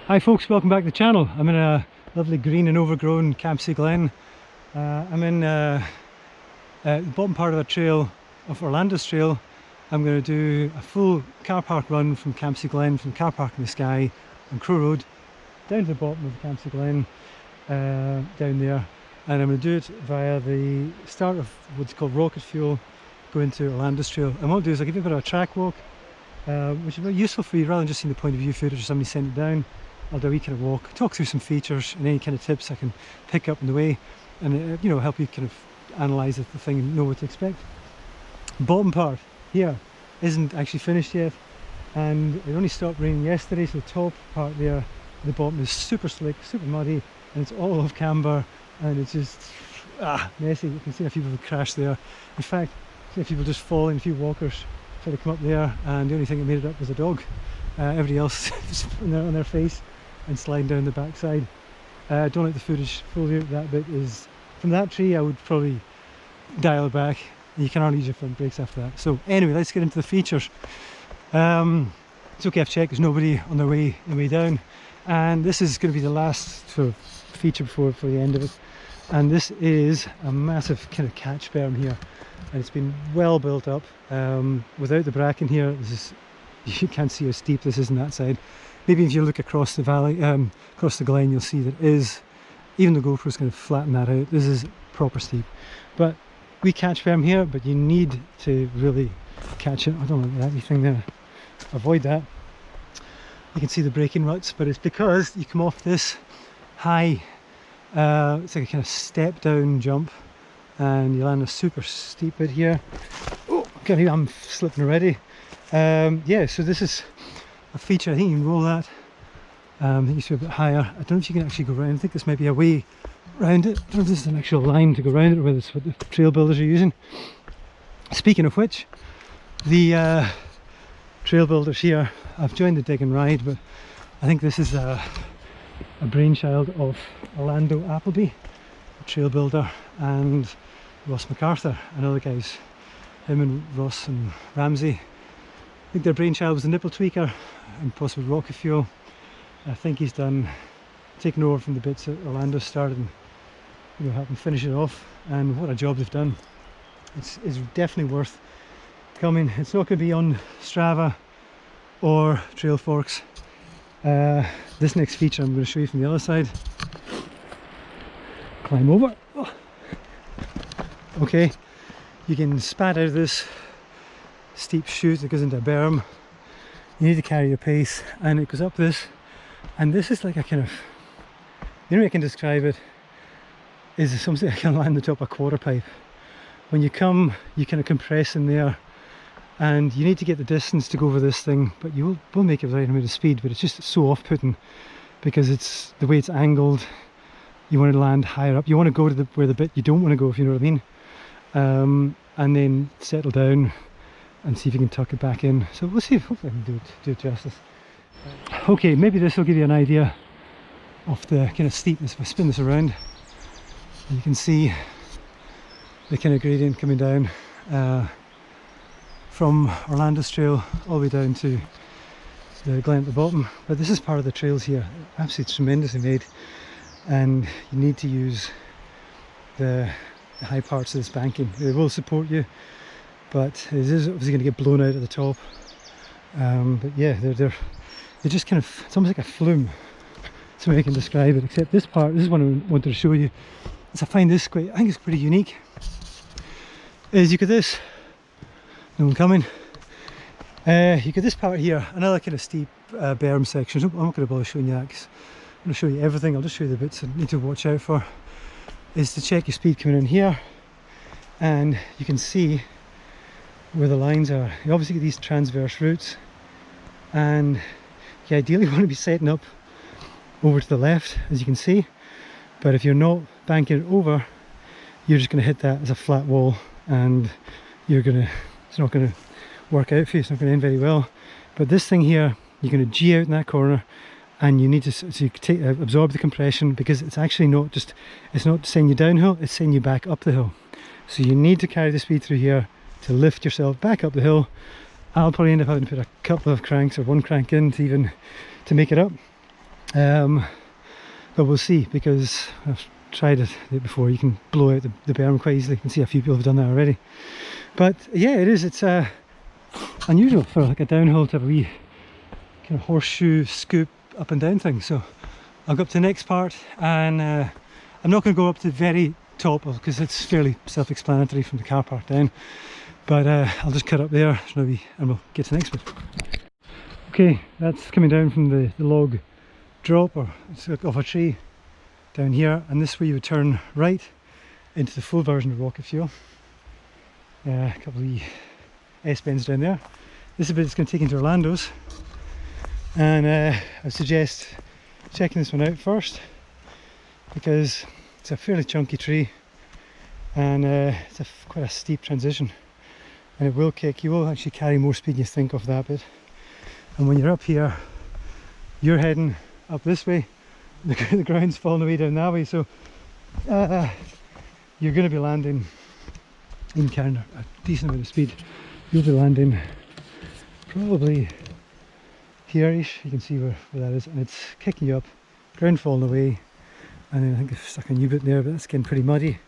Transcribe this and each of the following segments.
Hi folks, welcome back to the channel. I'm in a lovely green and overgrown Campsie Glen. I'm in the bottom part of a trail, of Orlando's trail. I'm going to do a full car park run from Campsie Glen, from the car park in the sky on Crow Road, down to the bottom of Campsie Glen, down there. And I'm going to do it via the start of what's called Rockit fuel, going to Orlando's trail. And what I'll do is I'll give you a bit of a track walk, which is very useful for you rather than just seeing the point of view footage or somebody sent it down. I'll do a wee kind of walk, talk through some features and any kind of tips I can pick up on the way, and you know, help you kind of analyse the thing and know what to expect. Bottom part here isn't actually finished yet, and it only stopped raining yesterday, so the top part there, the bottom is super slick, super muddy, and it's all off camber, and it's just messy. You can see a few people crash there. In fact, a few people just falling, a few walkers try to come up there, and the only thing that made it up was a dog. Everybody else is on their face and sliding down the backside. Don't let the footage fool you. That bit is from that tree. I would probably dial it back. You can only use your front brakes after that. So anyway, let's get into the features. It's okay, I've checked, there's nobody on their way down, and this is going to be the last sort of feature before the end of it. And this is a massive kind of catch berm here, and it's been well built up. Without the bracken here, this is, you can't see how steep this is on that side. Maybe if you look across the valley, across the glen, you'll see that it is, even the GoPro's going to flatten that out, this is proper steep. But we catch berm here, but you need to really catch it. I don't know that wee thing there. Avoid that. You can see the braking ruts, but it's because you come off this high, it's like a kind of step down jump, and you land a super steep bit here. Oh, God, I'm slipping already. Yeah, so this is a feature. I think you can roll that. I think you should be a bit higher. I don't know if you can actually go around. I think this might be a way around it. I don't know if this is an actual line to go around it, or whether it's what the trail builders are using. Speaking of which, the trail builders here, I've joined the dig and ride, but I think this is a brainchild of Orlando Appleby, a trail builder, and Ross MacArthur and other guys. Him and Ross and Ramsey. I think their brainchild was the nipple tweaker and possibly Rockit fuel. I think he's taken over from the bits that Orlando started and, you know, helped them finish it off. And what a job they've done. It's definitely worth coming. It's not going to be on Strava or Trail Forks. This next feature I'm going to show you from the other side. Climb over. Oh. Okay, you can spat out of this steep chute that goes into a berm. You need to carry your pace, and it goes up this, and this is like a kind of, the only way I can describe it is something I can land on the top of a quarter pipe. When you come, you kind of compress in there, and you need to get the distance to go over this thing, but you will make it without a bit of speed. But it's just so off-putting because it's the way it's angled. You want to land higher up. You want to go to where the bit you don't want to go, if you know what I mean, and then settle down and see if you can tuck it back in. So we'll see if hopefully I can do it justice. Okay, maybe this will give you an idea of the kind of steepness. If I spin this around, you can see the kind of gradient coming down from Orlando's trail all the way down to the glen at the bottom. But this is part of the trails here, absolutely tremendously made, and you need to use the high parts of this banking. It will support you, but it is obviously going to get blown out at the top. But yeah, they're just kind of, it's almost like a flume. That's the way I can describe it. Except this part, this is what I wanted to show you. Is I find this quite, I think it's pretty unique. Is you get this, no one coming. You get this part here, another kind of steep berm section. I'm not going to bother showing you that because I'm going to show you everything. I'll just show you the bits I need to watch out for. Is to check your speed coming in here, and you can see where the lines are. You obviously get these transverse routes, and you ideally want to be setting up over to the left, as you can see. But if you're not banking it over, you're just going to hit that as a flat wall, and it's not going to work out for you. It's not going to end very well. But this thing here, you're going to G out in that corner, and you need to, so you take, absorb the compression, because it's actually not just, it's not sending you downhill, it's sending you back up the hill. So you need to carry the speed through here to lift yourself back up the hill. I'll probably end up having to put a couple of cranks or one crank in to make it up. But we'll see, because I've tried it before. You can blow out the berm quite easily. You can see a few people have done that already. But yeah, it is. It's unusual for like a downhill to have a wee kind of horseshoe scoop up and down thing. So I'll go up to the next part, and I'm not going to go up to the very top because it's fairly self-explanatory from the car park down. But I'll just cut up there, and we'll get to the next bit. Okay, that's coming down from the log drop, or it's like off a tree down here, and this way you would turn right into the full version of Rockit fuel. A couple of S-bends down there. This is a bit that's going to take into Orlando's, and I suggest checking this one out first, because it's a fairly chunky tree, and it's quite a steep transition, and it will kick. You will actually carry more speed than you think off that bit. And when you're up here, you're heading up this way, the ground's falling away down that way, so you're going to be landing in kind of a decent amount of speed. You'll be landing probably here-ish. You can see where that is, and it's kicking you up, ground falling away, and then I think I've stuck a new bit there, but that's getting pretty muddy.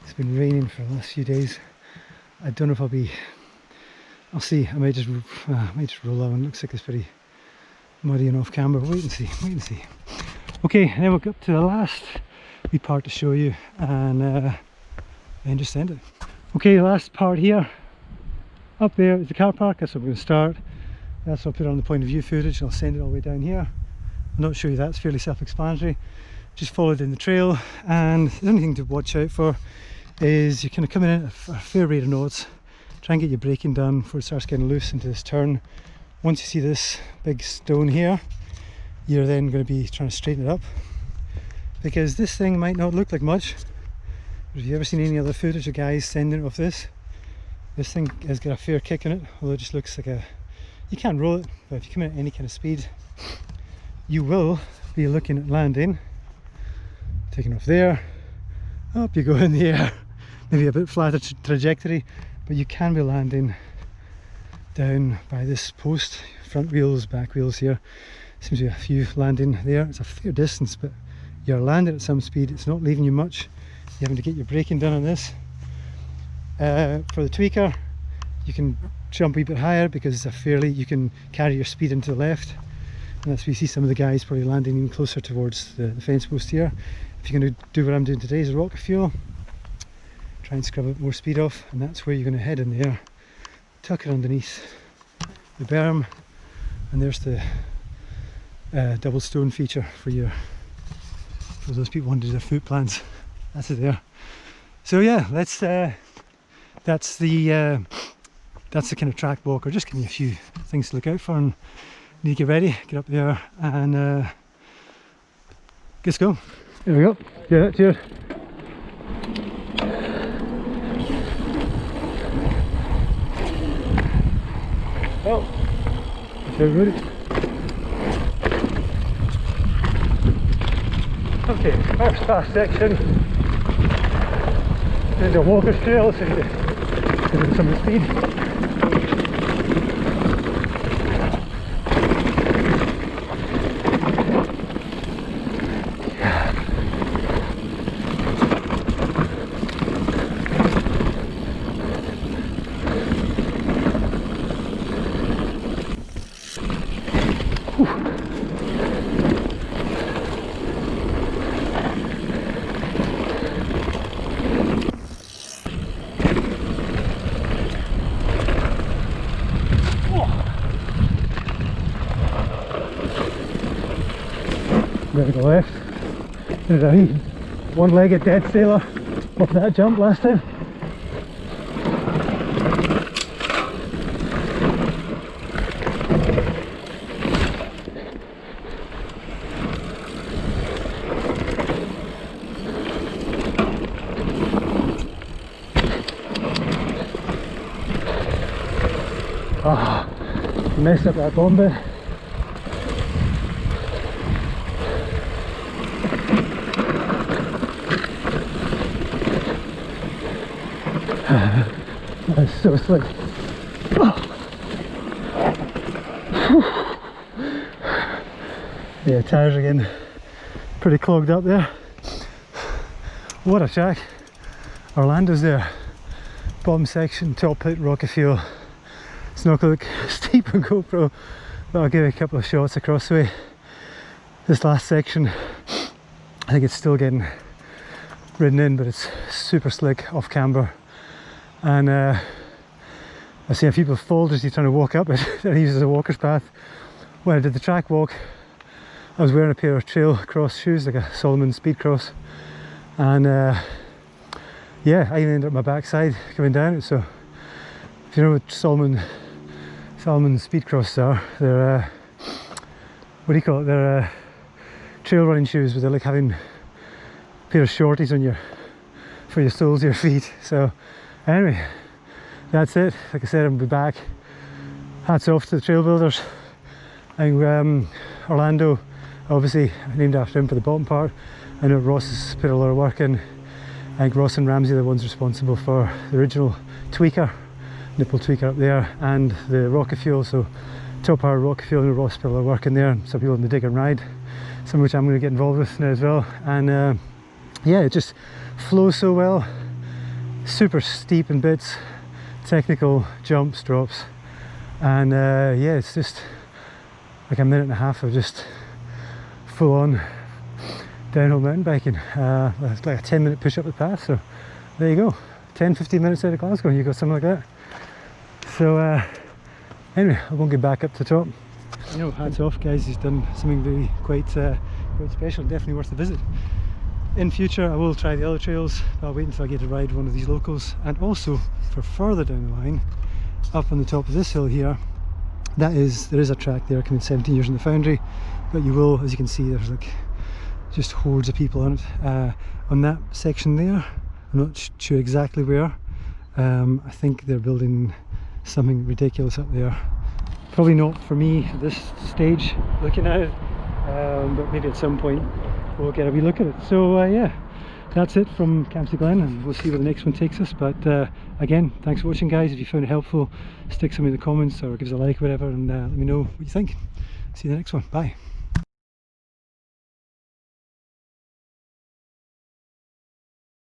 It's been raining for the last few days. I don't know if I'll see. I might just roll that one. Looks like it's pretty muddy and off camera. Wait and see. Okay, and then we'll go up to the last wee part to show you, and then just end it. Okay, last part here. Up there is the car park. That's where we're going to start. That's what I'll put on the point of view footage, and I'll send it all the way down here. I'll not show you that, it's fairly self-explanatory. Just follow it in the trail, and the only thing to watch out for is you're kind of coming in at a fair rate of knots. Try and get your braking done before it starts getting loose into this turn. Once you see this big stone here, you're then going to be trying to straighten it up, because this thing might not look like much, but if you've ever seen any other footage of guys sending it off this thing has got a fair kick in it, although it just looks like you can't roll it. But if you come in at any kind of speed, you will be looking at landing, taking off there, up you go in the air, maybe a bit flatter trajectory, but you can be landing down by this post, front wheels, back wheels here. Seems to be a few landing there. It's a fair distance, but you're landing at some speed. It's not leaving you much. You're having to get your braking done on this. For the tweaker, you can jump a wee bit higher, because it's you can carry your speed into the left, and that's where you see some of the guys probably landing even closer towards the fence post here. If you're going to do what I'm doing today, is Rockit fuel, try and scrub a bit more speed off, and that's where you're going to head in there. Tuck it underneath the berm, and there's the double stone feature for those people wanting to do their foot plans. That's it there. So yeah, that's the kind of track walk, or just giving you a few things to look out for, and need to get ready, get up there, and let's go. There we go. Yeah, cheers. Well, so good. Okay, first fast section. There's a walker's trail, so you get some speed. Gotta go left. There's a wee one-legged dead sailor off that jump last time. Ah, messed up that bomb bit. That's so slick. Oh. Yeah, tyres again pretty clogged up there. What a track. Orlando's there. Bottom section, top pit, rocky fuel. It's not going to look steep on GoPro, but I'll give you a couple of shots across the way. This last section, I think it's still getting ridden in, but it's super slick off camber. And I've seen a few people fall just trying to walk up it and use it as a walker's path. When I did the track walk, I was wearing a pair of trail cross shoes, like a Solomon Speed Cross, and yeah, I even ended up my backside coming down it. So if you know what Solomon Speed Crosses are, they're what do you call it? They're trail running shoes, but they're like having a pair of shorties on your for your soles of your feet. So anyway, that's it. Like I said, I'll be back. Hats off to the trail builders. And Orlando, obviously named after him for the bottom part. I know Ross has put a lot of work in. I think Ross and Ramsey are the ones responsible for the original tweaker, nipple tweaker up there, and the rocket fuel. So top power rocket fuel, and Ross put a lot of work in there, and some people in the dig and ride, some of which I'm going to get involved with now as well. And yeah, it just flows so well. Super steep in bits, technical jumps, drops, and yeah, it's just like a minute and a half of just full on downhill mountain biking. It's like a 10-minute push up the path, so there you go. 10-15 minutes out of Glasgow, you got something like that. So anyway, I won't get back up to the top. You know, hats off guys, he's done something really quite special, definitely worth a visit. In future I will try the other trails, but I'll wait until I get to ride one of these locals. And also, for further down the line, up on the top of this hill here, there is a track there coming 17 years in the foundry, but you will, as you can see, there's like just hordes of people on it. On that section there, I'm not sure exactly where. I think they're building something ridiculous up there. Probably not for me at this stage looking at it, but maybe at some point we'll get a wee look at it. So yeah, that's it from Campsie Glen, and we'll see where the next one takes us. But again, thanks for watching guys. If you found it helpful, stick something in the comments or give us a like, whatever, and let me know what you think. See you in the next one. Bye.